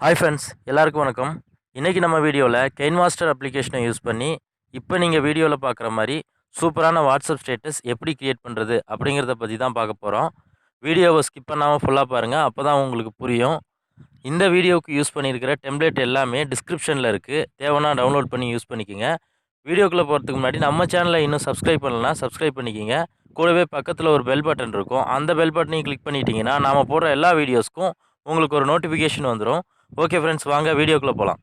Hi friends, எல்லாருக்கும் வணக்கம். இன்றைக்கி நம்ம வீடியோவில் கெயின்மாஸ்டர் அப்ளிகேஷனை யூஸ் பண்ணி இப்போ நீங்கள் வீடியோவில் பார்க்குற மாதிரி சூப்பரான வாட்ஸ்அப் ஸ்டேட்டஸ் எப்படி க்ரியேட் பண்ணுறது அப்படிங்கிறத பற்றி தான் பார்க்க போகிறோம். வீடியோவை ஸ்கிப் பண்ணாமல் ஃபுல்லாக பாருங்கள், அப்போ தான் உங்களுக்கு புரியும். இந்த வீடியோவுக்கு யூஸ் பண்ணியிருக்கிற டெம்ப்ளேட் எல்லாமே டிஸ்கிரிப்ஷனில் இருக்குது, தேவைன்னா டவுன்லோட் பண்ணி யூஸ் பண்ணிக்கோங்க. வீடியோக்குள்ளே போகிறதுக்கு முன்னாடி நம்ம சேனலை இன்னும் சப்ஸ்கிரைப் பண்ணலன்னா சப்ஸ்கிரைப் பண்ணிக்கோங்க. கூடவே பக்கத்தில் ஒரு பெல் பட்டன் இருக்கும், அந்த பெல் பட்டனையும் கிளிக் பண்ணிட்டீங்கன்னா நாம் போடுற எல்லா வீடியோஸ்க்கும் உங்களுக்கு ஒரு நோட்டிஃபிகேஷன் வந்துடும். ஓகே ஃப்ரெண்ட்ஸ், வாங்க வீடியோக்குள்ளே போகலாம்.